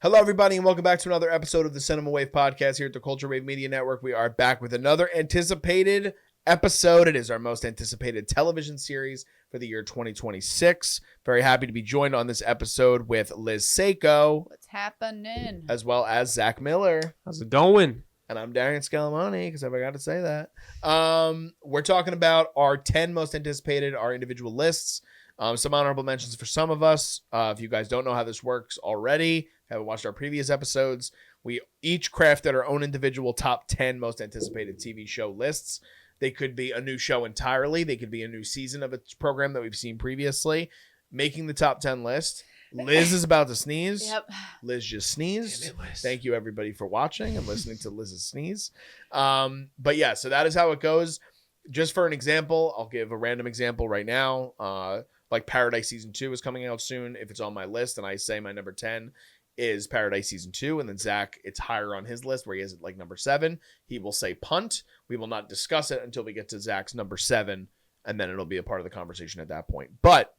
Hello, everybody, and welcome back to another episode of the Cinema Wave podcast here at the Culture Wave Media Network. We are back with another anticipated episode. It is our most anticipated television series for the year 2026. Very happy to be joined on this episode with Liz Seiko. What's happening? As well as Zach Miller. How's it going? And I'm Darian Scalamoni, because I forgot to say that. We're talking about our 10 most anticipated, our individual lists. Some honorable mentions for some of us. If you guys don't know how this works already, haven't watched our previous episodes, we each crafted our own individual top 10 most anticipated TV show lists. They could be a new show entirely. They could be a new season of a program that we've seen previously. Making the top 10 list. Liz is about to sneeze. Yep. Liz just sneezed. Damn it, Liz. Thank you, everybody, for watching and listening to Liz's sneeze. But yeah, so that is how it goes. Just for an example, I'll give a random example right now. Like Paradise Season 2 is coming out soon. If it's on my list and I say my number 10 is Paradise Season 2, and then Zach, it's higher on his list where he has it like number 7, he will say punt. We will not discuss it until we get to Zach's number 7, and then it'll be a part of the conversation at that point. But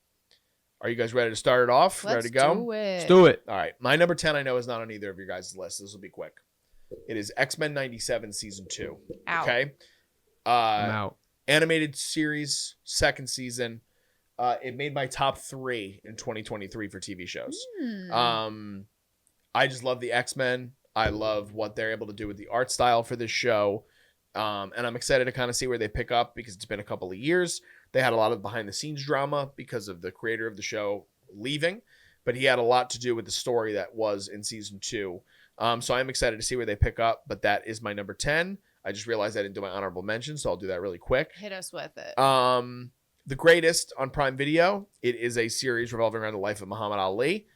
are you guys ready to start it off? Let's ready to go? do it. Let's do it. All right. My number 10 I know is not on either of your guys' lists. This will be quick. It is X-Men 97 Season 2. Ow. Okay? I'm out. Animated series, second season. It made my top 3 in 2023 for TV shows. I just love the X-Men. I love what they're able to do with the art style for this show. And I'm excited to kind of see where they pick up because it's been a couple of years. They had a lot of behind the scenes drama because of the creator of the show leaving, but he had a lot to do with the story that was in season 2. So I'm excited to see where they pick up, but that is my number 10. I just realized I didn't do my honorable mention, so I'll do that really quick. Hit us with it. The Greatest on Prime Video. It is a series revolving around the life of Muhammad Ali.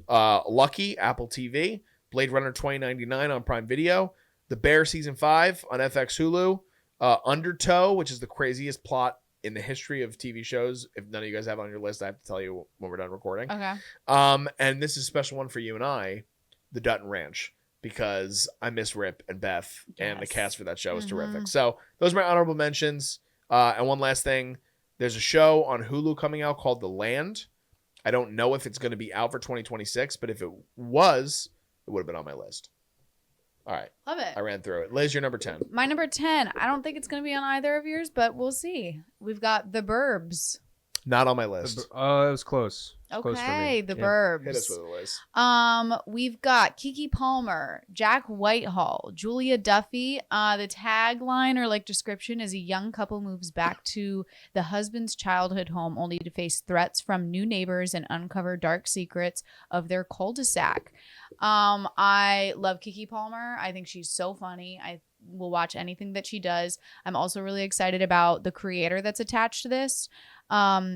Lucky, Apple TV. Blade Runner 2099 on Prime Video. The Bear Season 5 on FX Hulu. Undertow, which is the craziest plot in the history of TV shows. If none of you guys have it on your list, I have to tell you when we're done recording. Okay. And this is a special one for you and I, The Dutton Ranch, because I miss Rip and Beth, and the Yes. cast for that show is terrific. So those are my honorable mentions. And one last thing. There's a show on Hulu coming out called The Land. I don't know if it's going to be out for 2026, but if it was, it would have been on my list. All right. Love it. I ran through it. Liz, you're number 10. My number 10. I don't think it's going to be on either of yours, but we'll see. We've got The Burbs. Not on my list. It was close. It was close for Okay, me. The Yeah. Burbs. Hit us with it, Liz. We've got Keke Palmer, Jack Whitehall, Julia Duffy. The tagline or like description is a young couple moves back to the husband's childhood home only to face threats from new neighbors and uncover dark secrets of their cul-de-sac. I love Keke Palmer. I think she's so funny. I will watch anything that she does. I'm also really excited about the creator that's attached to this.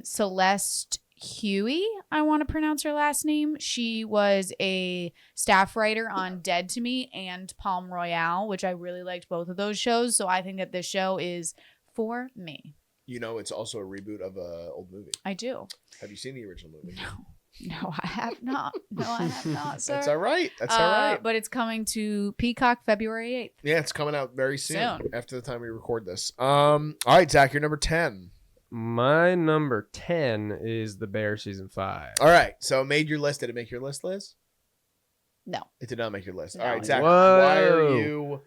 Celeste Huey, I want to pronounce her last name. She was a staff writer on Dead to Me and Palm Royale, which I really liked both of those shows. So I think that this show is for me. You know, it's also a reboot of an old movie. I do. Have you seen the original movie? No, I have not. No, I have not, sir. That's all right. That's all right. But it's coming to Peacock February 8th. Yeah, it's coming out very soon. Soon. After the time we record this. All right, Zach, you're number 10. My number 10 is The Bear Season 5. All right, so it made your list. Did it make your list, Liz? No. It did not make your list. No. All right, Zach, Whoa. why are you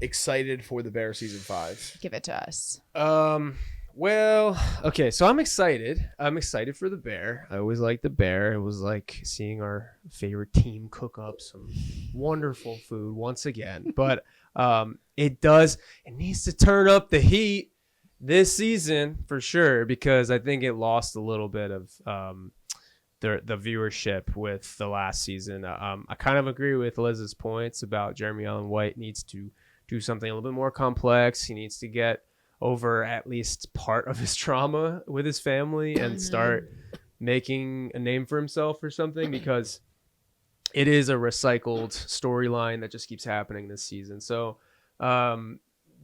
excited for The Bear Season 5? Give it to us. Well, okay, so I'm excited. I'm excited for The Bear. I always liked The Bear. It was like seeing our favorite team cook up some wonderful food once again. But it needs to turn up the heat this season for sure, because I think it lost a little bit of the viewership with the last season. I kind of agree with Liz's points about Jeremy Allen White needs to do something a little bit more complex. He needs to get over at least part of his trauma with his family and start making a name for himself or something, because it is a recycled storyline that just keeps happening this season. So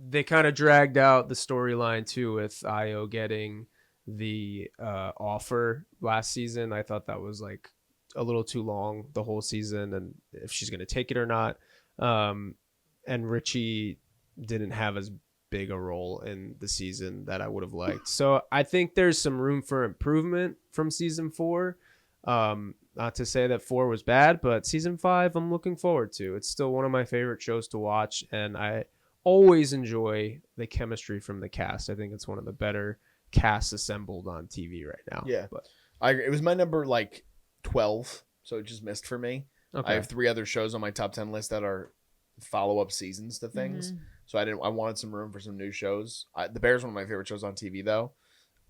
they kind of dragged out the storyline too with Io getting the offer last season. I thought that was like a little too long the whole season, and if she's going to take it or not. And Richie didn't have as big a role in the season that I would have liked. So I think there's some room for improvement from season 4. Not to say that 4 was bad, but season 5 I'm looking forward to. It's still one of my favorite shows to watch, and I always enjoy the chemistry from the cast. I think it's one of the better casts assembled on TV right now. Yeah. But It was my number like 12, so it just missed for me. okay. I have 3 other shows on my top 10 list that are follow-up seasons to things. So I wanted some room for some new shows. The Bear is one of my favorite shows on TV, though.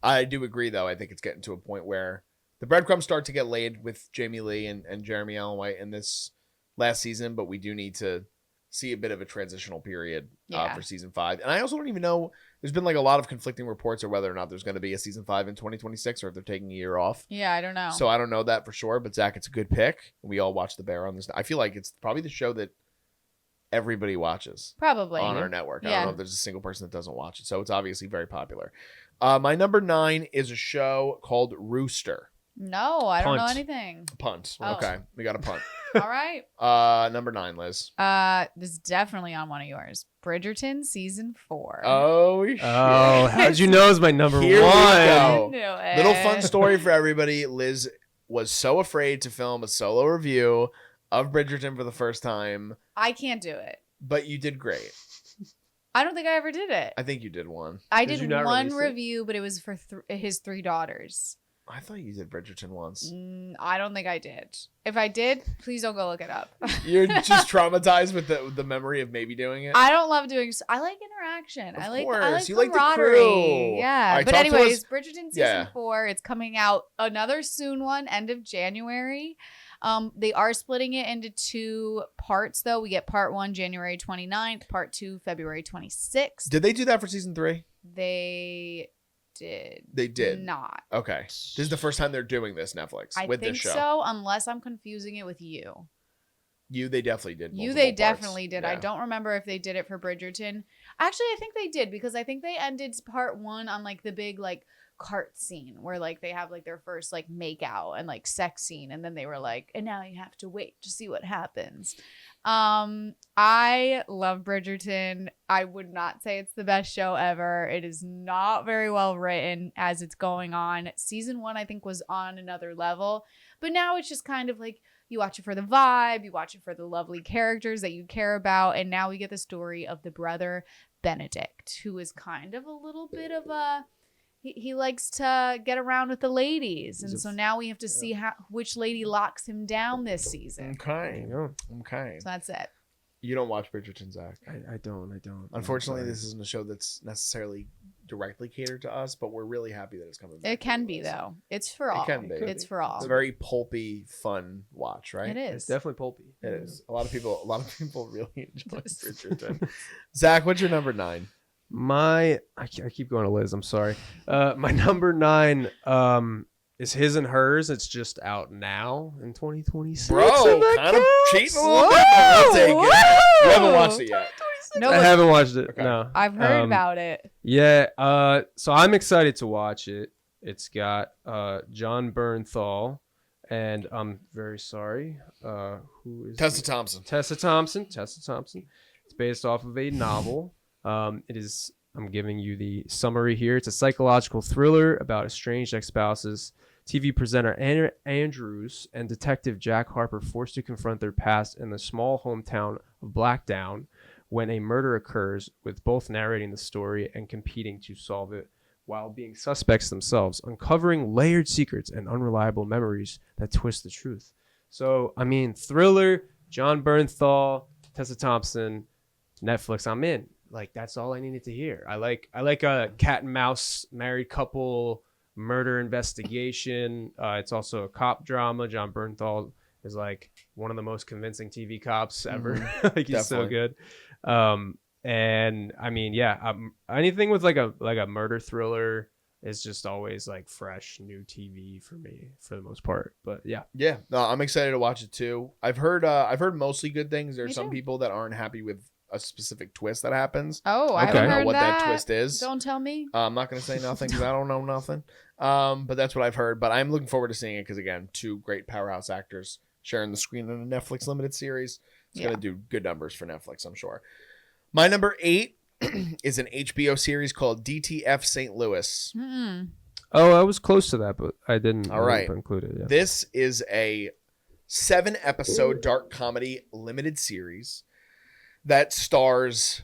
I do agree, though. I think it's getting to a point where the breadcrumbs start to get laid with Jamie Lee and Jeremy Allen White in this last season, but we do need to see a bit of a transitional period for season 5. And I also don't even know, there's been like a lot of conflicting reports of whether or not there's going to be a season 5 in 2026 or if they're taking a year off. Yeah, I don't know. So I don't know that for sure, but Zach, it's a good pick. We all watch The Bear on this. I feel like it's probably the show that everybody watches Probably on our network. I Yeah. don't know if there's a single person that doesn't watch it. So it's obviously very popular. My number 9 is a show called Rooster. No, I don't know Punt. anything. Punt. Oh. Okay. We got a punt. All right. Number 9, Liz. This is definitely on one of yours. Bridgerton season 4. Oh, shit. Oh, how'd you know it's my number Here we one? go. I knew it. Little fun story for everybody. Liz was so afraid to film a solo review of Bridgerton for the first time, I can't do it. but you did great. I don't think I ever did it. I think you did one. I Did did you not one release it? review, but it was for his 3 daughters. I thought you did Bridgerton once. I don't think I did. If I did, please don't go look it up. You're just traumatized with the memory of maybe doing it. I don't love doing. I like interaction. Of I like course. You like the camaraderie. crew. Yeah. All right, But talk to anyways, us- Bridgerton season Yeah. 4. It's coming out another soon one, end of January. They are splitting it into 2 parts though. We get part 1 January 29th, part 2 February 26th. Did they do that for season 3? They did. They did. Not. Okay. This is the first time they're doing this, Netflix, I with think this show. so, unless I'm confusing it with You. They definitely did. You, multiple they parts. definitely did. I Yeah. don't remember if they did it for Bridgerton. Actually, I think they did because I think they ended part 1 on like the big like cart scene where like they have like their first like make out and like sex scene, and then they were like, and now you have to wait to see what happens. I love Bridgerton. I would not say it's the best show ever. It is not very well written as it's going on. Season 1 I think was on another level, but now it's just kind of like you watch it for the vibe, you watch it for the lovely characters that you care about, and now we get the story of the brother Benedict, who is kind of a little bit of a he likes to get around with the ladies, and so now we have to see which lady locks him down this season. There Okay. you go. Okay. So that's it. You don't watch Bridgerton, Zach. I don't. Unfortunately, I'm sorry. this isn't a show that's necessarily directly catered to us, but we're really happy that it's coming back. It can to be us. though. It's for all. It can be. It's for all. It's a very pulpy, fun watch, right? It It's is. definitely pulpy. It is. A lot of people really enjoy Bridgerton. Zach, what's your number 9? I keep going to Liz. I'm sorry. My number 9 is His and Hers. It's just out now in 2026. Bro, kind of cheating a little bit. but I'll take it. You haven't watched it yet. No, I haven't watched it. Okay. No, I've heard about it. Yeah. So I'm excited to watch it. It's got John Bernthal, and I'm very sorry. Who is Tessa Thompson. Tessa Thompson. It's based off of a novel. It is. I'm giving you the summary here. It's a psychological thriller about estranged ex-spouses. TV presenter Andrews and detective Jack Harper forced to confront their past in the small hometown of Blackdown when a murder occurs, with both narrating the story and competing to solve it while being suspects themselves, uncovering layered secrets and unreliable memories that twist the truth. So, I mean, thriller, John Bernthal, Tessa Thompson, Netflix, I'm in. Like, that's all I needed to hear. I like a cat and mouse married couple murder investigation. It's also a cop drama. John Bernthal is like one of the most convincing TV cops ever. Like, he's so good. And I mean, yeah, anything with like a murder thriller is just always like fresh new TV for me for the most part. But yeah, No, I'm excited to watch it too. I've heard mostly good things. There's Me some too. people that aren't happy with a specific twist that happens. Oh, I I Okay. don't haven't know heard what that that twist is. Don't tell me. I'm not going to say nothing because I don't know nothing. But that's what I've heard. But I'm looking forward to seeing it because, again, 2 great powerhouse actors sharing the screen in a Netflix limited series. It's going to do good numbers for Netflix, I'm sure. My number 8 is an HBO series called DTF St. Louis. Mm-mm. oh, I was close to that, but I didn't. All right. include it. Yeah. This is a 7-episode dark comedy limited series that stars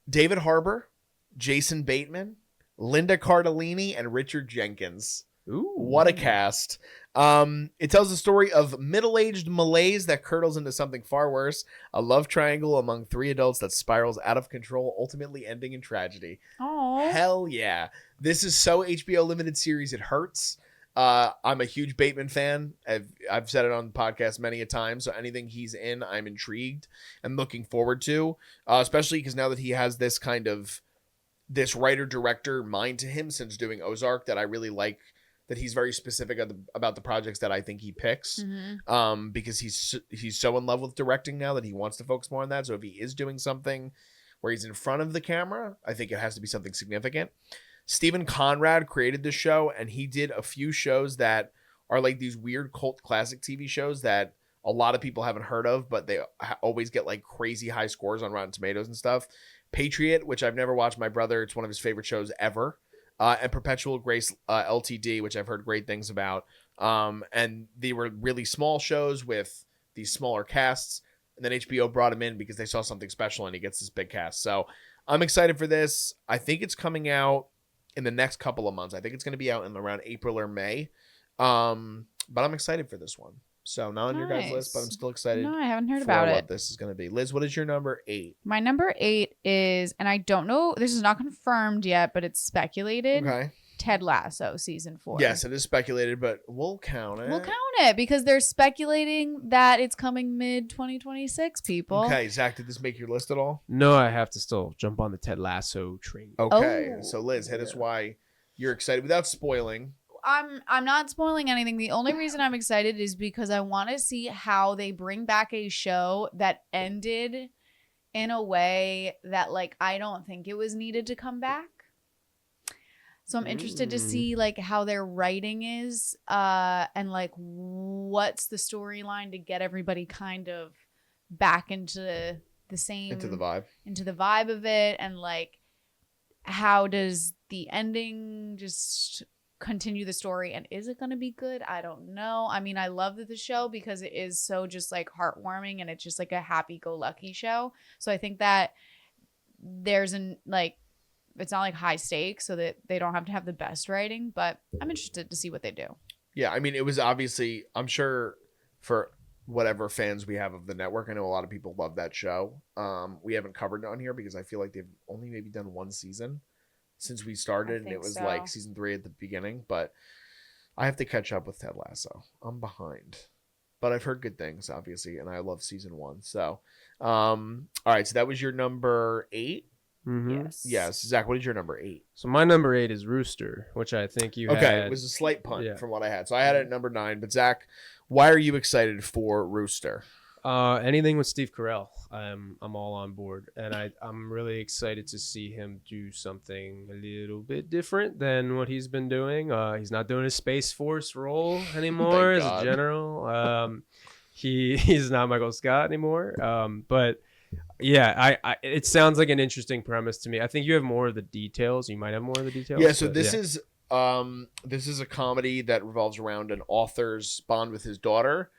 David Harbour, Jason Bateman, Linda Cardellini, and Richard Jenkins. Ooh. What a cast. It tells the story of middle-aged malaise that curdles into something far worse, a love triangle among 3 adults that spirals out of control, ultimately ending in tragedy. Oh, Hell yeah. This is so HBO limited series, it hurts. I'm a huge Bateman fan. I've said it on the podcast many a time, so anything he's in, I'm intrigued and looking forward to, especially because now that he has this kind of this writer-director mind to him since doing Ozark that I really like, that he's very specific about the projects that I think he picks, because he's so in love with directing now that he wants to focus more on that. So if he is doing something where he's in front of the camera, I think it has to be something significant. Stephen Conrad created this show, and he did a few shows that are like these weird cult classic TV shows that a lot of people haven't heard of, but they always get like crazy high scores on Rotten Tomatoes and stuff. Patriot, which I've never watched. My brother, it's one of his favorite shows ever. And Perpetual Grace LTD, which I've heard great things about. And they were really small shows with these smaller casts. And then HBO brought him in because they saw something special and he gets this big cast. So I'm excited for this. I think it's coming out in the next couple of months. I think it's going to be out in around April or May. But I'm excited for this one. So not on your guys' list, but I'm still excited. No, I haven't heard for about what it. this is going to be. Liz, what is your number 8? My number 8 is, and I don't know, this is not confirmed yet, but it's speculated. Okay. Ted Lasso season 4. Yes, it is speculated, but we'll count it. We'll count it because they're speculating that it's coming mid 2026. People. Okay, Zach, did this make your list at all? No, I have to still jump on the Ted Lasso train. Okay, Oh. so Liz, hit us why you're excited without spoiling. I'm not spoiling anything. The only reason I'm excited is because I want to see how they bring back a show that ended in a way that like I don't think it was needed to come back. So I'm interested to see like how their writing is and like what's the storyline to get everybody kind of back into the same Into the vibe of it, and like how does the ending just continue the story, and is it going to be good? I don't know. I mean, I love the show because it is so just like heartwarming and it's just like a happy-go-lucky show. So I think that there's an like it's not like high stakes so that they don't have to have the best writing, but I'm interested to see what they do. Yeah, I mean, it was obviously, I'm sure for whatever fans we have of the network, I know a lot of people love that show. We haven't covered it on here because I feel like they've only maybe done one season since we started, and it was like season 3 at the beginning, but I have to catch up with Ted Lasso. I'm behind, but I've heard good things, obviously, and I love season 1. So, all right, so that was your number 8. Mm-hmm. Yes, Zach, what is your number 8? So my number 8 is Rooster, which I think you had. Okay, it was a slight punt from what I had. So I had it at number 9, but Zach, why are you excited for Rooster? Anything with Steve Carell, I'm all on board, and I'm really excited to see him do something a little bit different than what he's been doing. He's not doing his Space Force role anymore as a general. He's not Michael Scott anymore. But yeah, it sounds like an interesting premise to me. I think you have more of the details. You might have more of the details. Yeah. So this is a comedy that revolves around an author's bond with his daughter.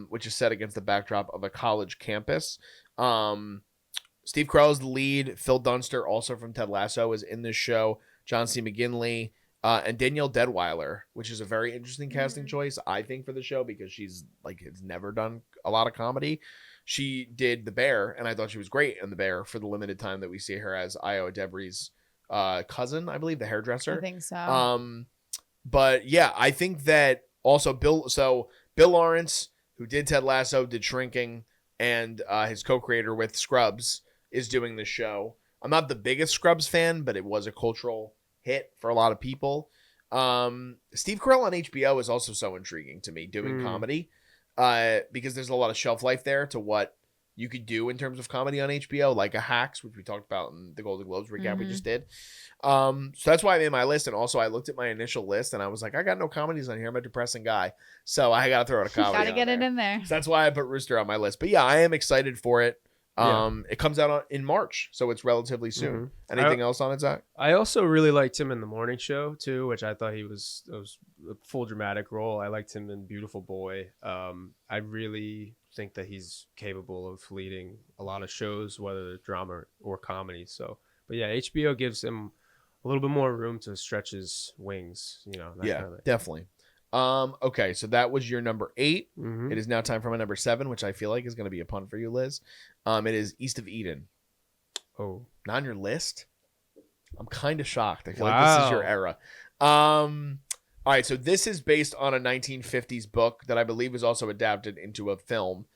Which is set against the backdrop of a college campus. Steve Carell is the lead. Phil Dunster, also from Ted Lasso, is in this show. John C. McGinley, and Danielle Deadwyler, which is a very interesting casting choice, I think, for the show because she's like has never done a lot of comedy. She did The Bear, and I thought she was great in The Bear for the limited time that we see her as Io Debris' cousin, I believe, the hairdresser. I think so. But yeah, I think that also Bill Lawrence, who did Ted Lasso, did Shrinking, and his co-creator with Scrubs, is doing this show. I'm not the biggest Scrubs fan, but it was a cultural hit for a lot of people. Steve Carell on HBO is also so intriguing to me, doing comedy, because there's a lot of shelf life there to what you could do in terms of comedy on HBO, like a Hacks, which we talked about in the Golden Globes recap we just did. So that's why I made my list. And also I looked at my initial list and I was like, I got no comedies on here. I'm a depressing guy. So I got to throw out a comedy. Gotta get it in there. So that's why I put Rooster on my list. But yeah, I am excited for it. It comes out in March, so it's relatively soon. Anything else on it, Zach? I also really liked him in the morning show too, which I thought it was a full dramatic role. I liked him in Beautiful Boy. I really think that he's capable of leading a lot of shows, whether they're drama or comedy. So, but yeah, HBO gives him a little bit more room to stretch his wings. That kind of thing. Definitely. Okay, so that was your number 8. It is now time for my number 7, which I feel like is going to be a pun for you, Liz. It is East of Eden. Oh, not on your list? I'm kind of shocked. I feel like this is your era. All right, so this is based on a 1950s book that I believe was also adapted into a film.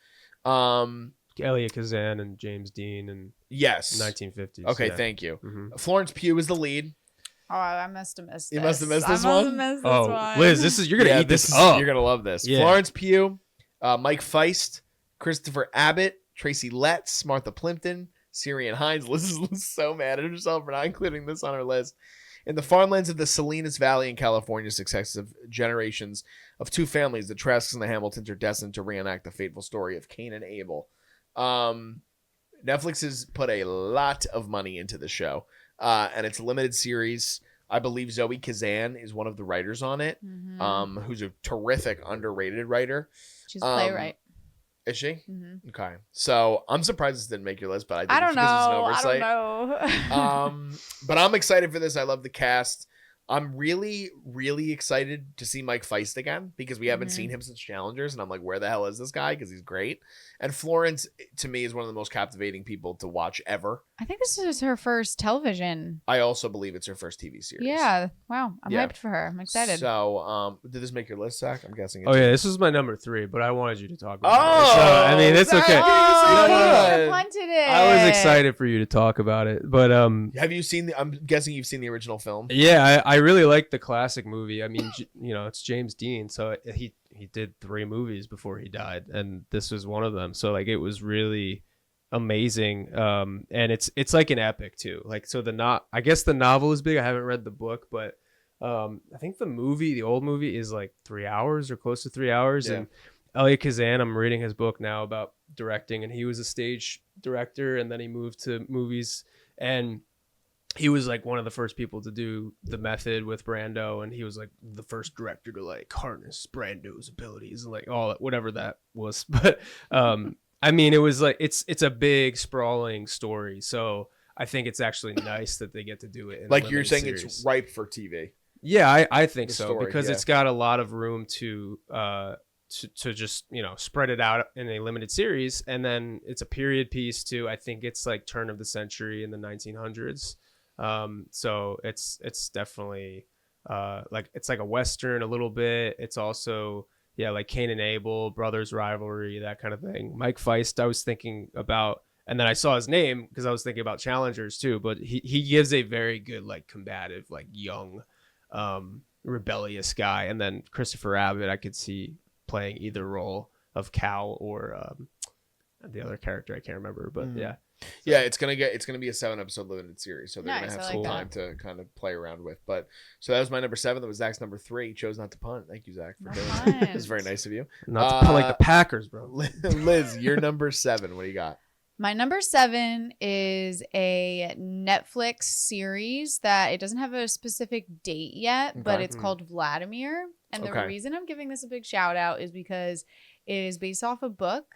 Elliot Kazan and James Dean and yes, 1950s. Okay, yeah. Thank you. Florence Pugh is the lead. Oh, I must have missed this. You must have missed this one? One. Liz, you're going to eat this up. You're going to love this. Yeah. Florence Pugh, Mike Feist, Christopher Abbott, Tracy Letts, Martha Plimpton, Syrian Hines. Liz is so mad at herself for not including this on her list. In the farmlands of the Salinas Valley in California, successive generations of two families, the Tresks and the Hamiltons, are destined to reenact the fateful story of Cain and Abel. Netflix has put a lot of money into the show. And it's a limited series. I believe Zoe Kazan is one of the writers on it, who's a terrific, underrated writer. She's a playwright. Is she? Okay. So I'm surprised this didn't make your list, but I think I don't know. It's an oversight. I don't know. But I'm excited for this. I love the cast. I'm really, really excited to see Mike Feist again because we haven't seen him since Challengers. And I'm like, where the hell is this guy? Because he's great. And Florence, to me, is one of the most captivating people to watch ever. I think this is her first television. I also believe it's her first TV series. Yeah. Wow. I'm hyped for her. I'm excited. So, did this make your list, Zach? I'm guessing. Oh, yeah. This was my number 3, but I wanted you to talk about it. So, I mean, it's okay. You punted it. I was excited for you to talk about it. But have you seen I'm guessing you've seen the original film? Yeah, I really like the classic movie. I mean, it's James Dean. So he did 3 movies before he died. And this was one of them. So, like, it was really amazing. And it's like an epic too. Like, so I guess the novel is big. I haven't read the book, but I think the old movie is like 3 hours or close to 3 hours. Yeah. And Elliot Kazan, I'm reading his book now about directing, and he was a stage director and then he moved to movies, and he was like one of the first people to do the method with Brando, and he was like the first director to like harness Brando's abilities and like all that, whatever that was. But I mean, it was like it's a big sprawling story, so I think it's actually nice that they get to do it in like you're saying series. It's ripe for TV. Yeah, I think so, story, because it's got a lot of room to just spread it out in a limited series, and then it's a period piece too. I think it's like turn of the century in the 1900s. So it's definitely like it's like a Western a little bit. It's also like Cain and Abel, brothers rivalry, that kind of thing. Mike Feist, I was thinking about, and then I saw his name because I was thinking about Challengers too. But he gives a very good like combative, like young, rebellious guy. And then Christopher Abbott, I could see playing either role of Cal or the other character I can't remember, but yeah. Yeah, it's gonna be a 7-episode limited series, so they're Nice, gonna have I some like time to kind of play around with. But so that was my number 7. That was Zach's number 3. He chose not to punt. Thank you, Zach, for doing that. It was very nice of you. Not to punt like the Packers, bro. Liz, you're number 7. What do you got? My number 7 is a Netflix series that it doesn't have a specific date yet, but it's called Vladimir. And the reason I'm giving this a big shout out is because it is based off a book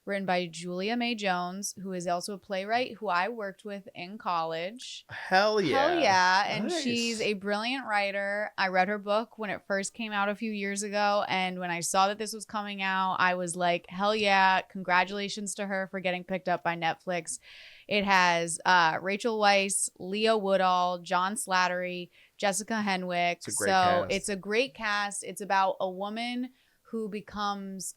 written by Julia May Jones, who is also a playwright who I worked with in college. Hell yeah. Hell yeah. And Nice. she's a brilliant writer. I read her book when it first came out a few years ago. And when I saw that this was coming out, I was like, hell yeah. Congratulations to her for getting picked up by Netflix. It has Rachel Weisz, Leah Woodall, John Slattery, Jessica Henwick. It's a great cast. It's a great cast. It's about a woman who becomes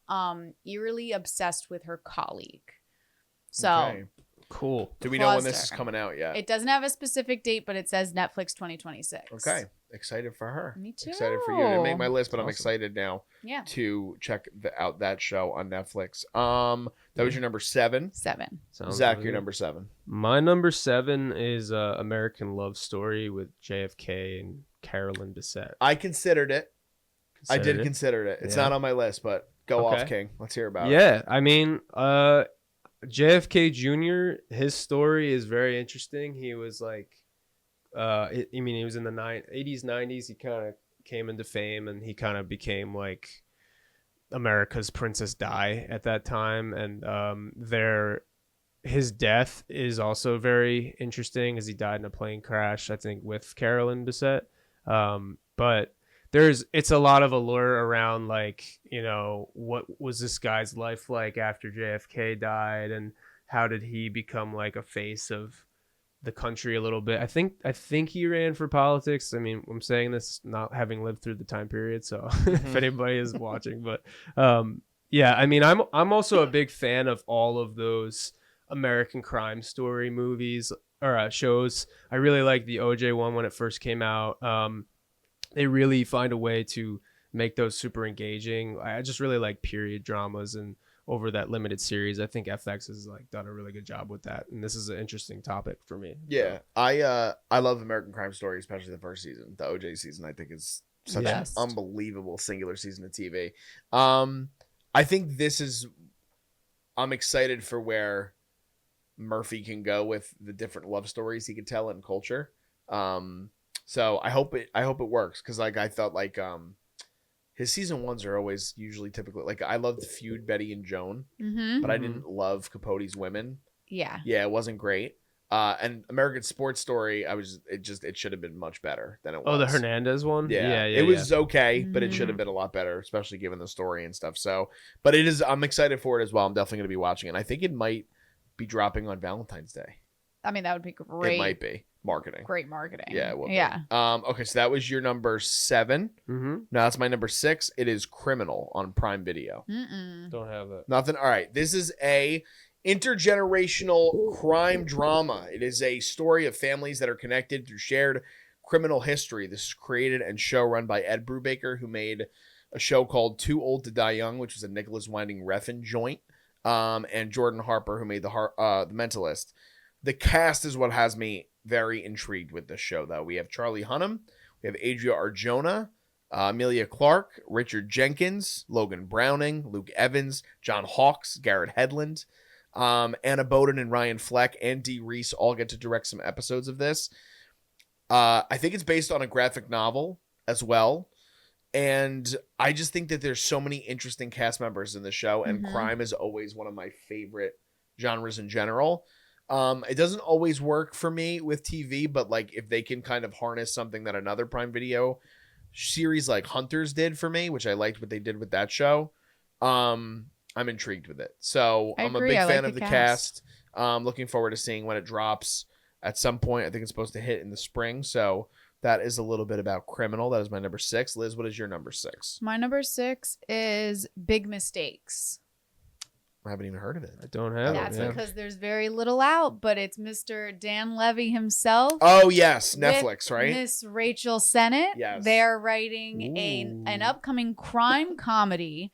eerily obsessed with her colleague. So Okay. Cool. Do we know when Applause this to is her. coming out yet? It doesn't have a specific date, but it says Netflix 2026. Okay. Excited for her. Me too. Excited for you. It didn't make my list, but I'm Awesome. excited now Yeah. to check out that show on Netflix. That was your number 7. 7. Sounds Zach, really your good. number 7. My number 7 is American Love Story with JFK and Carolyn Bessette. I considered it. I did Considered it? consider it. It's Yeah. not on my list, but go Okay. off, King. Let's hear about it. Yeah, I mean, JFK Jr., his story is very interesting. He was like, he was in the 80s, 90s. He kind of came into fame, and he kind of became like America's Princess Di at that time. And his death is also very interesting, as he died in a plane crash, I think, with Carolyn Bessette. But it's a lot of allure around, like, what was this guy's life like after JFK died, and how did he become like a face of the country a little bit. I think he ran for politics. I mean, I'm saying this not having lived through the time period, so if anybody is watching, but yeah, I mean, I'm also a big fan of all of those American crime story movies or shows. I really like the OJ one when it first came out. They really find a way to make those super engaging. I just really like period dramas, and over that limited series, I think FX has like done a really good job with that. And this is an interesting topic for me. Yeah, I love American Crime Story, especially the first season. The OJ season, I think, is such an unbelievable singular season of TV. I think I'm excited for where Murphy can go with the different love stories he could tell in culture. So I hope it works, because like I thought like his season ones are always usually typically like, I loved Feud, Betty and Joan, but I didn't love Capote's Women. Yeah, it wasn't great. And American Sports Story, it should have been much better than it was. Oh, the Hernandez one? Yeah, it was okay, but it should have been a lot better, especially given the story and stuff. So, but I'm excited for it as well. I'm definitely going to be watching it. And I think it might be dropping on Valentine's Day. I mean, that would be great. It might be marketing. Great marketing. Yeah, it will. Yeah. Okay, so that was your number 7. Now that's my number 6. It is Criminal on Prime Video. Don't have it. Nothing. All right. This is a intergenerational crime drama. It is a story of families that are connected through shared criminal history. This is created and show run by Ed Brubaker, who made a show called Too Old to Die Young, which was a Nicholas Winding Refn joint, and Jordan Harper, who made the Mentalist. The cast is what has me very intrigued with this show, though. We have Charlie Hunnam, we have Adria Arjona, Amelia Clark, Richard Jenkins, Logan Browning, Luke Evans, John Hawkes, Garrett Hedlund, Anna Boden and Ryan Fleck, and Dee Reese all get to direct some episodes of this. I think it's based on a graphic novel as well. And I just think that there's so many interesting cast members in the show, and crime is always one of my favorite genres in general. It doesn't always work for me with TV, but like if they can kind of harness something that another Prime Video series like Hunters did for me, which I liked what they did with that show, I'm intrigued with it. So I'm a big fan of the cast. Looking forward to seeing when it drops at some point. I think it's supposed to hit in the spring. So that is a little bit about Criminal. That is my number 6. Liz, what is your number 6? My number 6 is Big Mistakes. I haven't even heard of it. I don't have That's it. because there's very little out, but it's Mr. Dan Levy himself. Oh, yes. Netflix, right? Miss Rachel Sennett. Yes. They're writing an upcoming crime comedy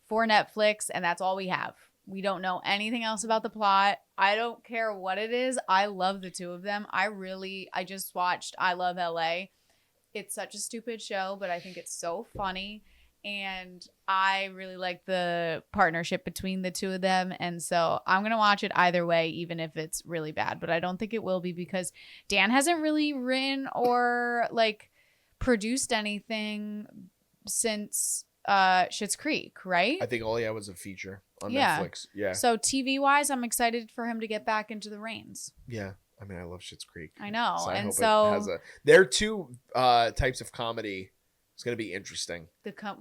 for Netflix, and that's all we have. We don't know anything else about the plot. I don't care what it is. I love the two of them. I just watched I Love LA. It's such a stupid show, but I think it's so funny. And I really like the partnership between the two of them. And so I'm going to watch it either way, even if it's really bad. But I don't think it will be, because Dan hasn't really written or like produced anything since Schitt's Creek, right? I think all he had was a feature on Netflix. Yeah. So TV-wise, I'm excited for him to get back into the reins. Yeah. I mean, I love Schitt's Creek. I know. So I and hope so it has there are two types of comedy. It's going to be interesting.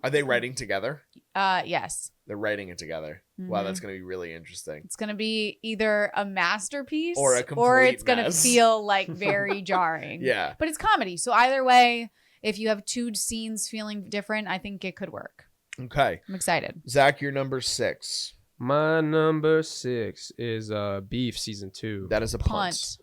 Are they writing together? Yes. They're writing it together. Wow, that's going to be really interesting. It's going to be either a masterpiece or it's going to feel like very jarring. Yeah. But it's comedy. So either way, if you have two scenes feeling different, I think it could work. Okay. I'm excited. Zach, your number 6. My number 6 is Beef season 2. That is a punt.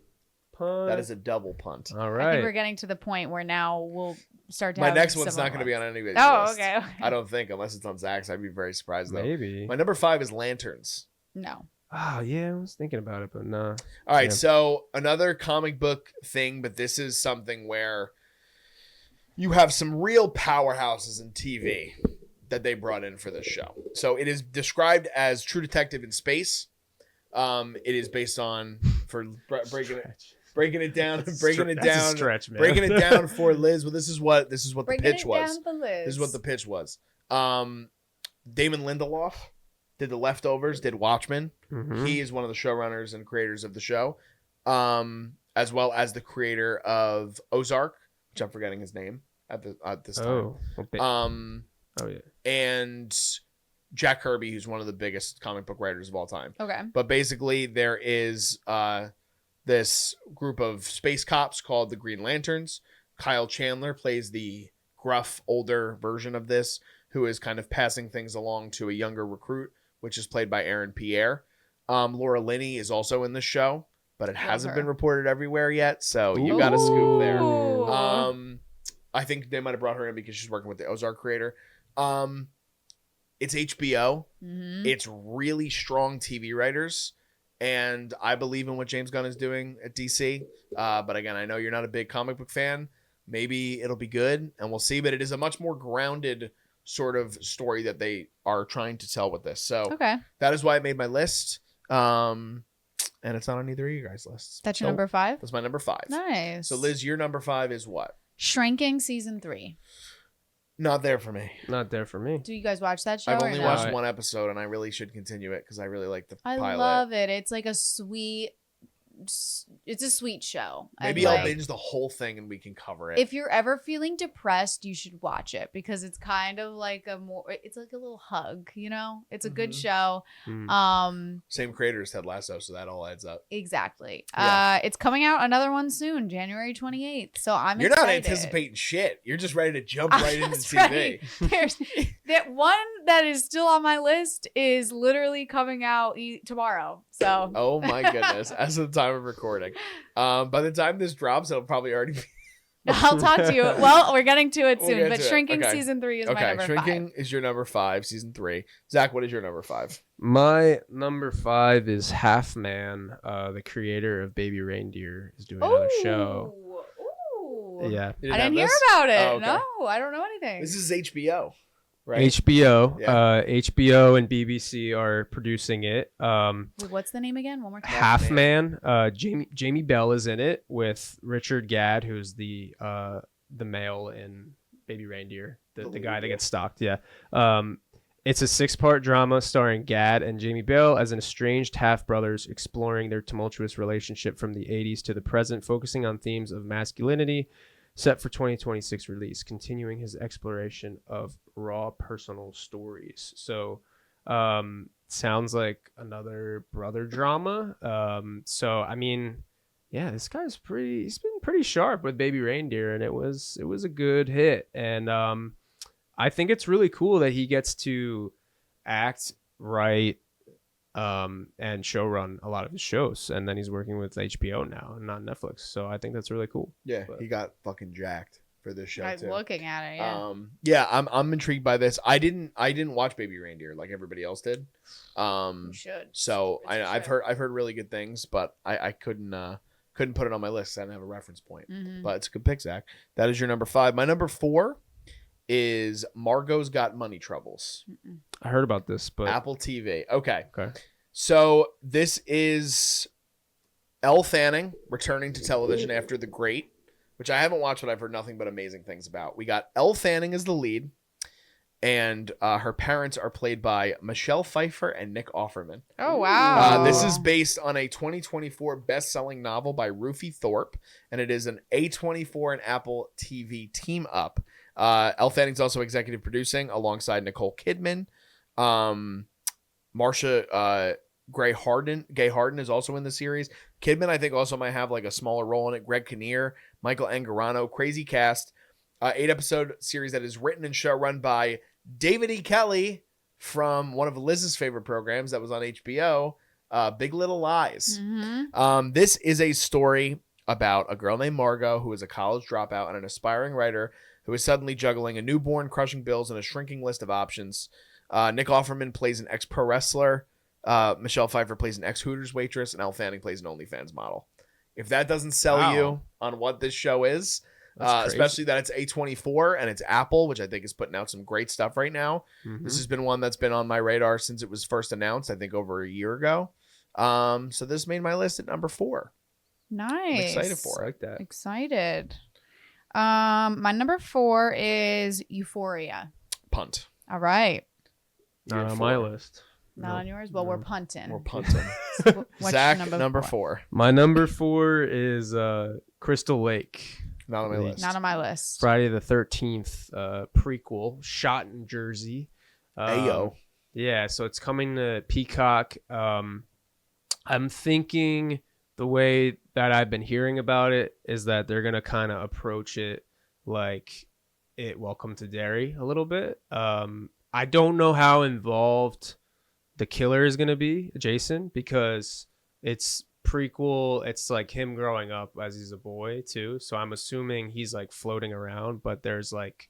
That is a double punt. All right. I think we're getting to the point where now we'll start to My have next one's not going to be on anybody's list. Okay. I don't think, unless it's on Zach's. I'd be very surprised, though. Maybe. My number 5 is Lanterns. No. Oh, yeah. I was thinking about it, but no. All right. So another comic book thing, but this is something where you have some real powerhouses in TV that they brought in for this show. So it is described as True Detective in space. It is based on breaking it down, That's breaking it that's a down, stretch, man. breaking it down for Liz. Well, this is what the Breaking pitch it was. down for Liz. This is what the pitch was. Damon Lindelof did The Leftovers, did Watchmen. Mhm. He is one of the showrunners and creators of the show, as well as the creator of Ozark, which I'm forgetting his name at this time. Okay. Oh yeah. And Jack Kirby, who's one of the biggest comic book writers of all time. Okay. But basically, there is this group of space cops called the Green Lanterns. Kyle Chandler plays the gruff, older version of this, who is kind of passing things along to a younger recruit, which is played by Aaron Pierre. Laura Linney is also in the show, but it hasn't been reported everywhere yet, so you got a scoop there. I think they might have brought her in because she's working with the Ozark creator. It's HBO. Mm-hmm. It's really strong TV writers, and I believe in what James Gunn is doing at DC. But again, I know you're not a big comic book fan. Maybe it'll be good, and we'll see. But it is a much more grounded sort of story that they are trying to tell with this. So that is why it made my list. And it's not on either of you guys' lists. That's your number 5? That's my number 5. Nice. So Liz, your number 5 is what? Shrinking season 3. Not there for me. Not there for me. Do you guys watch that show? I've or only no? watched one episode, and I really should continue it because I really like the pilot. I love it. It's like it's a sweet show. Maybe I'll binge the whole thing and we can cover it. If you're ever feeling depressed, you should watch it because it's kind of like it's like a little hug, you know? It's a good show. Same creator as Ted Lasso, so that all adds up. Exactly. Yeah. It's coming out another one soon, January 28th. So You're excited. not anticipating shit. You're just ready to jump right into TV. There's that one that is still on my list is literally coming out tomorrow. So oh my goodness. As of the time of recording. By the time this drops, it'll probably already be. I'll talk to you. Well, we're getting to it soon, get but to it. Shrinking Okay. season 3 is my number 5. Shrinking is your number 5, season 3. Zach, what is your number 5? My number 5 is Half Man. The creator of Baby Reindeer is doing another show. Ooh. Yeah. You I didn't hear have this? about it. Oh, okay. No, I don't know anything. This is HBO, right? HBO. Yeah. HBO and BBC are producing it. Wait, what's the name again? One more time. Half Man. Jamie Bell is in it with Richard Gadd, who's the male in Baby Reindeer, the guy that gets stalked. Yeah. It's a 6-part drama starring Gadd and Jamie Bell as an estranged half-brothers exploring their tumultuous relationship from the 80s to the present, focusing on themes of masculinity, set for 2026 release, continuing his exploration of raw personal stories. So sounds like another brother drama. So I mean, yeah, this guy's he's been pretty sharp with Baby Reindeer, and it was a good hit. And I think it's really cool that he gets to act, write, and showrun a lot of his shows, and then he's working with HBO now and not Netflix. So I think that's really cool. Yeah, he got fucking jacked for this show I'm too. looking at it. Yeah. Yeah, I'm intrigued by this. I didn't watch Baby Reindeer like everybody else did. You should. So I've heard really good things, but I couldn't put it on my list. I didn't have a reference point. Mm-hmm. But it's a good pick, Zach. That is your number 5. My number 4 is Margot's Got Money Troubles. I heard about this, but Apple TV. Okay. Okay. So this is Elle Fanning returning to television after The Great, which I haven't watched, but I've heard nothing but amazing things about. We got Elle Fanning as the lead, and her parents are played by Michelle Pfeiffer and Nick Offerman. Oh, wow. This is based on a 2024 best-selling novel by Rufy Thorpe, and it is an A24 and Apple TV team up. Elle Fanning's also executive producing alongside Nicole Kidman. Marcia Gay Harden is also in the series. Kidman, I think, also might have like a smaller role in it. Greg Kinnear, Michael Angarano, crazy cast. 8-episode series that is written and show run by David E. Kelly from one of Liz's favorite programs that was on HBO, Big Little Lies. Mm-hmm. This is a story about a girl named Margot who is a college dropout and an aspiring writer who is suddenly juggling a newborn, crushing bills, and a shrinking list of options. Nick Offerman plays an ex-pro wrestler. Michelle Pfeiffer plays an ex-Hooters waitress, and Elle Fanning plays an OnlyFans model. If that doesn't sell you on what this show is, especially that it's A24 and it's Apple, which I think is putting out some great stuff right now. Mm-hmm. This has been one that's been on my radar since it was first announced, I think over a year ago. So this made my list at number 4. Nice. I'm excited for I it. like that. Excited. My number 4 is Euphoria. Punt. All right. Not You're on my 4. list. Not on yours? Well, we're punting. We're punting. What's Zach, your number 4? 4. My number 4 is Crystal Lake. Not on my list. Not on my list. Friday the 13th prequel shot in Jersey. Ayo. Yeah, so it's coming to Peacock. I'm thinking the way that I've been hearing about it is that they're going to kind of approach it like it Welcome to Derry a little bit. I don't know how involved the killer is going to be, Jason, because it's prequel. It's like him growing up as he's a boy too. So I'm assuming he's like floating around, but there's like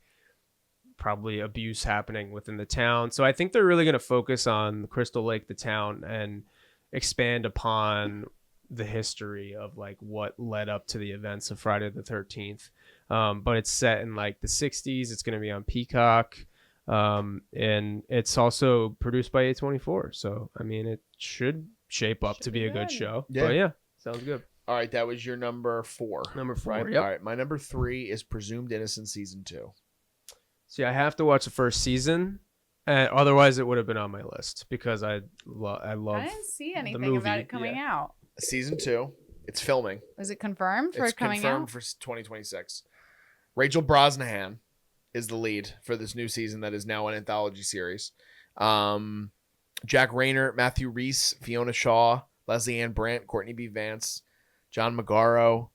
probably abuse happening within the town. So I think they're really going to focus on Crystal Lake, the town, and expand upon the history of like what led up to the events of Friday the 13th. But it's set in like the 60s. It's going to be on Peacock. And it's also produced by A24. So, I mean, it should shape up to be a good show. Yeah. But yeah, sounds good. All right, that was your number 4. Number 4. Right? Yep. All right, my number 3 is Presumed Innocent season 2. See, I have to watch the first season. Otherwise, it would have been on my list because I love. I didn't see anything movie, about it coming out. Season 2. It's filming. Is it confirmed for It's it coming confirmed out? for 2026. Rachel Brosnahan is the lead for this new season that is now an anthology series. Jack Rayner, Matthew Rhys, Fiona Shaw, Leslie Ann Brandt, Courtney B. Vance, John Magaro,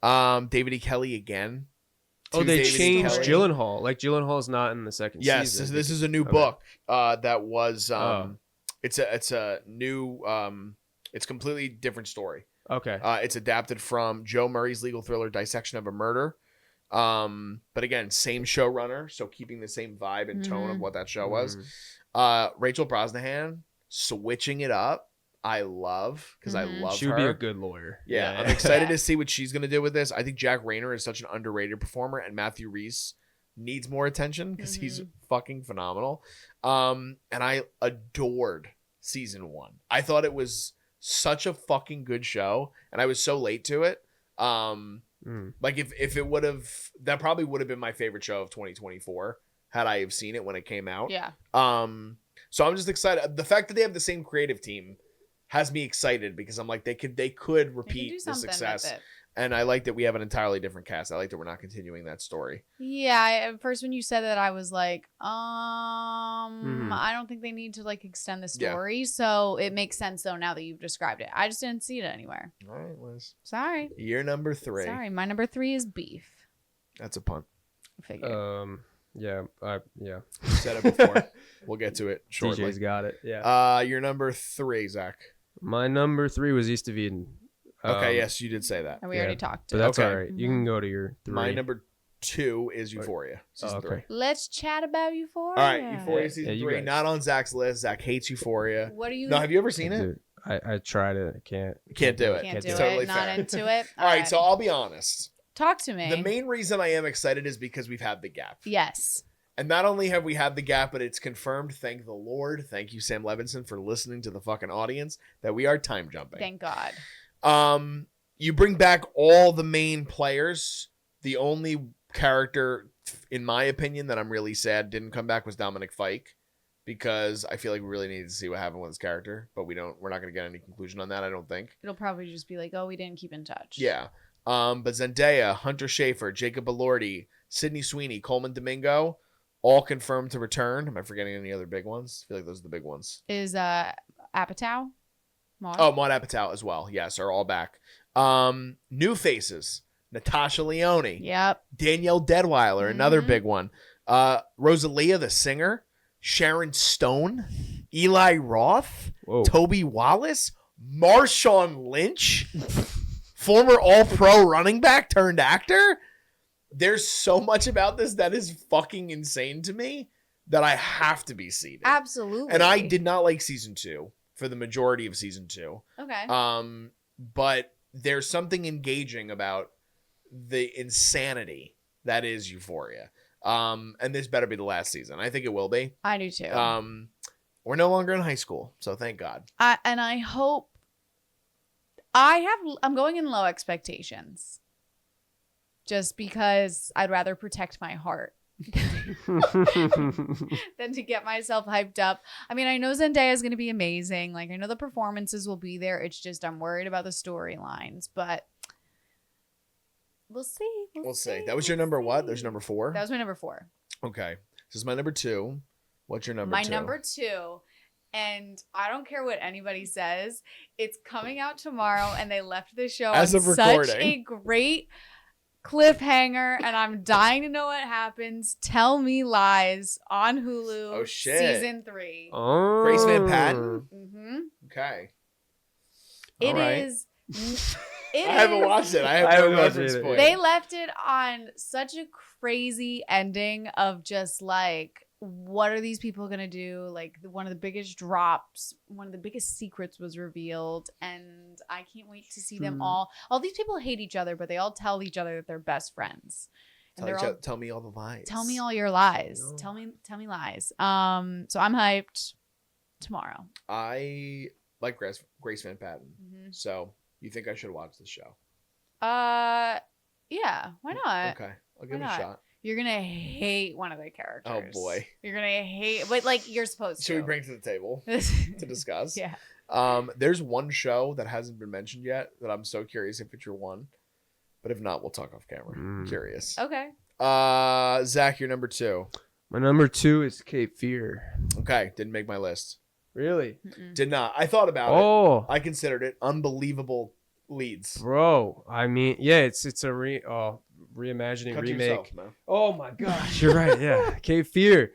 David E. Kelly again. Oh, Two they David E. changed Kelly. Gyllenhaal. Like Gyllenhaal's not in the second Yes, season. this is a new Okay. book that was. Oh. It's a new. It's completely different story. Okay. It's adapted from Joe Murray's legal thriller Dissection of a Murder. But again, same showrunner, so keeping the same vibe and tone of what that show was. Rachel Brosnahan switching it up. I love because I love She her. would be a good lawyer. Yeah, I'm excited to see what she's gonna do with this. I think Jack Rayner is such an underrated performer, and Matthew Rhys needs more attention because he's fucking phenomenal. And I adored season 1. I thought it was such a fucking good show, and I was so late to it. Like if it would have, that probably would have been my favorite show of 2024 had I have seen it when it came out. Yeah. So I'm just excited. The fact that they have the same creative team has me excited because I'm like they could repeat the success. And I like that we have an entirely different cast. I like that we're not continuing that story. Yeah, at first when you said that, I was like, I don't think they need to like extend the story. So it makes sense though now that you've described it. I just didn't see it anywhere. All right, Liz. Sorry. You're number 3. Sorry, my number 3 is Beef. That's a punt. I figured. Yeah. Said it before. We'll get to it shortly. DJ's got it. Yeah. Your number 3, Zach. My number 3 was East of Eden. Okay, yes, you did say that. And we already talked But to that's Okay. all right. You can go to your 3. My number 2 is Euphoria. Season 3. Let's chat about Euphoria. All right, Euphoria season you 3. guys. Not on Zach's list. Zach hates Euphoria. What do you? No, have you ever seen it? Dude, I tried it. I can't. Can't do it. Can't do It's it. totally Not fair. into it. All right, so I'll be honest. talk to me. The main reason I am excited is because we've had the gap. Yes. And not only have we had the gap, but it's confirmed, thank the Lord. Thank you, Sam Levinson, for listening to the fucking audience, that we are time jumping. Thank God. You bring back all the main players. The only character, in my opinion, that I'm really sad didn't come back was Dominic Fike, because I feel like we really needed to see what happened with his character, but we're not going to get any conclusion on that, I don't think. It'll probably just be like, oh, we didn't keep in touch. Yeah. But Zendaya, Hunter Schafer, Jacob Elordi, Sydney Sweeney, Coleman Domingo, all confirmed to return. Am I forgetting any other big ones? I feel like those are the big ones. Is Apatow? Maud? Oh, Maud Apatow as well. Yes, are all back. New faces. Natasha Lyonne. Yep. Danielle Deadweiler, another big one. Rosalia, the singer. Sharon Stone. Eli Roth. Whoa. Toby Wallace. Marshawn Lynch. Former all-pro running back turned actor. There's so much about this that is fucking insane to me that I have to be seated. Absolutely. And I did not like season 2 for the majority of season 2. Okay. But there's something engaging about the insanity that is Euphoria. And this better be the last season. I think it will be. I do too. We're no longer in high school, so thank God. And I hope I'm going in low expectations. Just because I'd rather protect my heart than to get myself hyped up. I mean, I know Zendaya is going to be amazing. Like, I know the performances will be there. It's just I'm worried about the storylines, but we'll see. We'll see. That was your number what? There's number 4? That was my number 4. Okay. This is my number 2. What's your number 2? My number 2, and I don't care what anybody says, it's coming out tomorrow, and they left the show as on of recording. Such a great cliffhanger, and I'm dying to know what happens. Tell Me Lies on Hulu. Oh shit! Season 3. Oh. Grace Van Patten. Mm-hmm. Okay. It right. is. I haven't watched it. I have no reference point. They left it on such a crazy ending of just like, what are these people gonna do? Like, one of the biggest drops, one of the biggest secrets was revealed, and I can't wait to see them all. All these people hate each other, but they all tell each other that they're best friends. And Tell me all the lies. Tell me all your lies. No. Tell me lies. So I'm hyped. Tomorrow. I like Grace Van Patten. Mm-hmm. So you think I should watch this show? Yeah. Why not? Okay, I'll give it a shot. You're gonna hate one of the characters. Oh boy. You're gonna hate, but like you're supposed to. Should we bring it to the table to discuss? Yeah. There's one show that hasn't been mentioned yet that I'm so curious if it's your one, but if not, we'll talk off camera. I'm curious. Okay. Zach, your number 2. My number 2 is Cape Fear. Okay, didn't make my list. Really? Mm-mm. Did not. I thought about it. I considered it. Unbelievable leads. Bro, I mean, yeah, it's a reimagining Cut remake. yourself, man. Oh my gosh, you're right. Yeah, Cape Fear.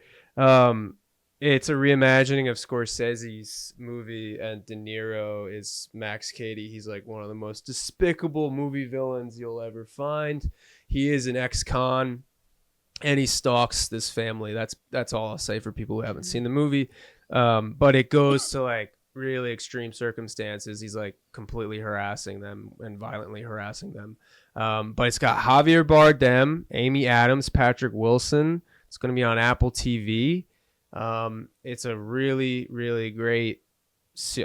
It's a reimagining of Scorsese's movie, and De Niro is Max Cady. He's like one of the most despicable movie villains you'll ever find. He is an ex-con, and he stalks this family. That's all I'll say for people who haven't seen the movie. But it goes to like really extreme circumstances. He's like completely harassing them and violently harassing them. But it's got Javier Bardem, Amy Adams, Patrick Wilson. It's going to be on Apple TV. It's a really, really great.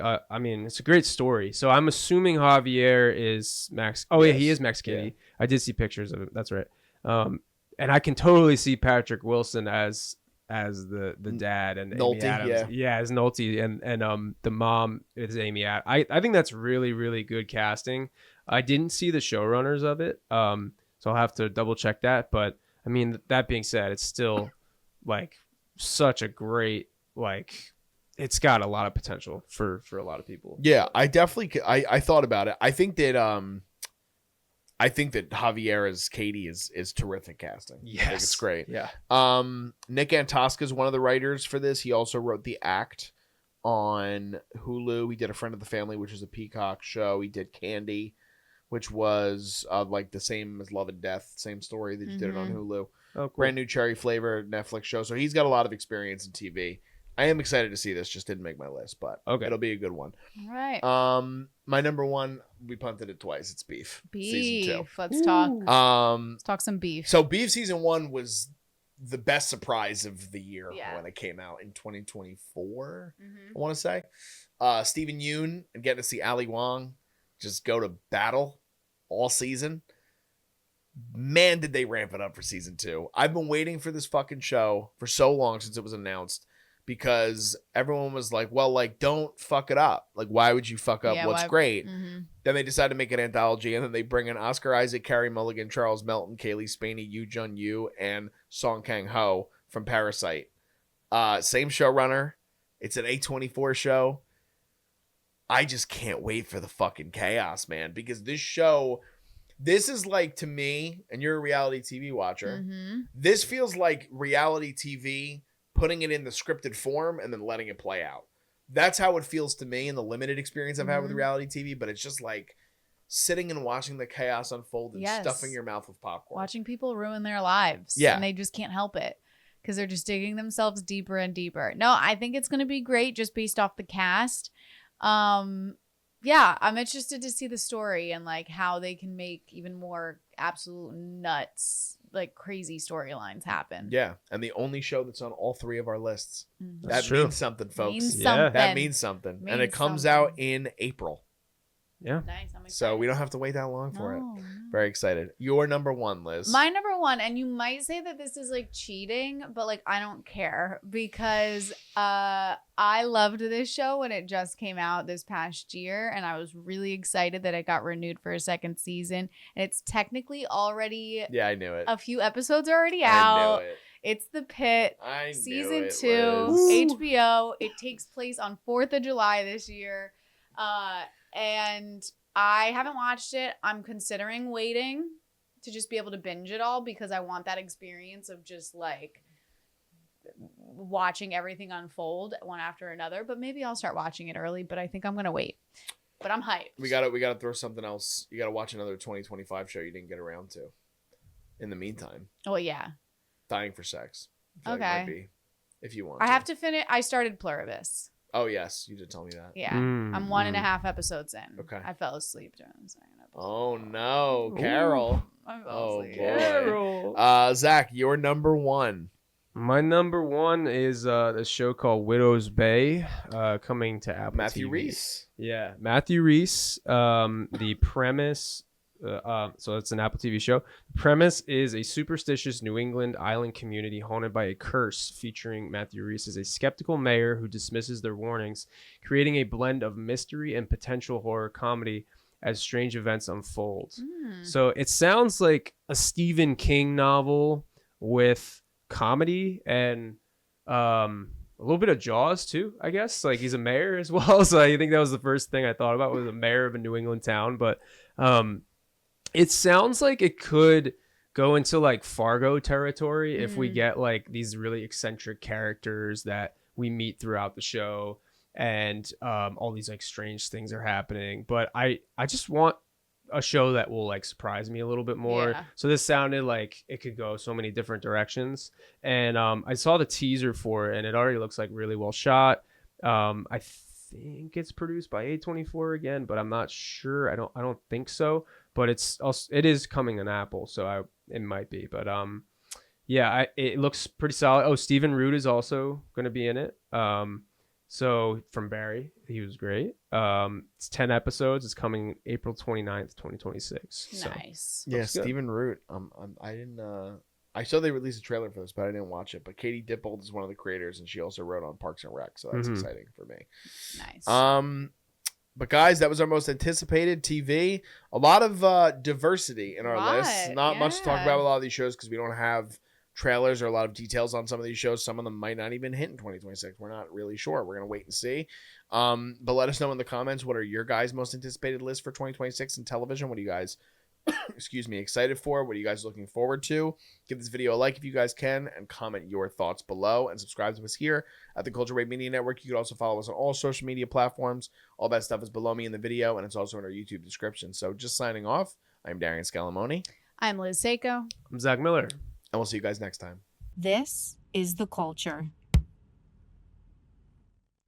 I mean, it's a great story. So I'm assuming Javier is Max. Oh yeah, he is Max Cady. Yeah. I did see pictures of it. That's right. And I can totally see Patrick Wilson as the dad and Nolte, Amy Adams. Yeah, as Nolte, and the mom is Amy Adams. I think that's really, really good casting. I didn't see the showrunners of it, so I'll have to double check that. But I mean, that being said, it's still like such a great, like, it's got a lot of potential for a lot of people. Yeah, I definitely I thought about it. I think that Javier as Katie is terrific casting. Yes. I think it's great. Yeah. Nick Antosca is one of the writers for this. He also wrote The Act on Hulu. He did A Friend of the Family, which is a Peacock show. He did Candy, which was like the same as Love and Death, same story. They just did it on Hulu. Oh, cool. Brand new Cherry Flavor Netflix show. So he's got a lot of experience in TV. I am excited to see this. Just didn't make my list, but it'll be a good one. All right. My number 1, we punted it twice. It's Beef. Season 2. Let's talk. Let's talk some Beef. So Beef season 1 was the best surprise of the year when it came out in 2024. I want to say Steven Yeun and getting to see Ali Wong just go to battle all season. Man, did they ramp it up for season 2. I've been waiting for this fucking show for so long since it was announced, because everyone was like, well, like, don't fuck it up. Like, why would you fuck up what's great? Then they decided to make an anthology, and then they bring in Oscar Isaac, Carey Mulligan, Charles Melton, Kaylee Spaney, Yoo Jun-yoo, and Song Kang-ho from Parasite. Same showrunner. It's an A24 show. I just can't wait for the fucking chaos, man, because this is like, to me, and you're a reality TV watcher, this feels like reality TV putting it in the scripted form and then letting it play out. That's how it feels to me in the limited experience I've had with reality TV, but it's just like sitting and watching the chaos unfold and stuffing your mouth with popcorn. Watching people ruin their lives. Yeah. And they just can't help it because they're just digging themselves deeper and deeper. No, I think it's going to be great just based off the cast. Yeah, I'm interested to see the story and like how they can make even more absolute nuts, like crazy storylines happen. Yeah, and the only show that's on all 3 of our lists. That's that true. means something, folks. Means something. That means something. And it comes out in April. Yeah. Nice. I'm excited. So we don't have to wait that long for it. No. Very excited. Your number one, Liz. My number one, and you might say that this is like cheating, but like I don't care because I loved this show when it just came out this past year, and I was really excited that it got renewed for a second season. And it's technically already Yeah, I knew it. a few episodes already I out. knew it. It's The Pit. I knew Season it, 2, Liz. HBO. It takes place on 4th of July this year. And I haven't watched it. I'm considering waiting to just be able to binge it all because I want that experience of just like watching everything unfold one after another. But maybe I'll start watching it early, but I think I'm going to wait. But I'm hyped. We gotta throw something else. You gotta watch another 2025 show you didn't get around to. In the meantime, Oh, yeah. Dying for Sex. I feel like Okay. might be, if you want. I have to finish. I started Pluribus. Oh yes, you did tell me that. Yeah. I'm 1.5 episodes in. Okay. I fell asleep during the second episode. Oh no, Carol. I fell Oh asleep. boy. Zach, your number one. My number one is the show called Widow's Bay, coming to Apple Matthew TV. Reese. Yeah, Matthew Reese. The premise, so it's an Apple TV show. The premise is a superstitious New England island community haunted by a curse, featuring Matthew Reese as a skeptical mayor who dismisses their warnings, creating a blend of mystery and potential horror comedy as strange events unfold. So it sounds like a Stephen King novel with comedy and a little bit of Jaws too, I guess. Like he's a mayor as well, so I think that was the first thing I thought about was a mayor of a New England town. But it sounds like it could go into like Fargo territory if we get like these really eccentric characters that we meet throughout the show, and all these like strange things are happening. But I just want a show that will like surprise me a little bit more. Yeah. So this sounded like it could go so many different directions. And I saw the teaser for it, and it already looks like really well shot. I think it's produced by A24 again, but I'm not sure. I don't think so. But it is coming on Apple, so it might be. But yeah, it looks pretty solid. Oh, Stephen Root is also going to be in it. So from Barry, he was great. It's 10 episodes. It's coming April 29th, 2026. So. Nice. Yeah, Looks good. Stephen Root. I didn't. I saw they released a trailer for this, but I didn't watch it. But Katie Dippold is one of the creators, and she also wrote on Parks and Rec, so that's exciting for me. Nice. But guys, that was our most anticipated TV. A lot of diversity in our list. Not much to talk about with a lot of these shows because we don't have trailers or a lot of details on some of these shows. Some of them might not even hit in 2026. We're not really sure. We're going to wait and see. But let us know in the comments, what are your guys' most anticipated lists for 2026 in television? What are you guys, excited for? What are you guys looking forward to? Give this video a like if you guys can, and comment your thoughts below, and subscribe to us here at the Culture Wave Media Network. You can also follow us on all social media platforms. All that stuff is below me in the video, and it's also in our YouTube description. So just signing off, I'm Darian Scalamoni. I'm Liz Seiko. I'm Zach Miller. And we'll see you guys next time. This is The Culture.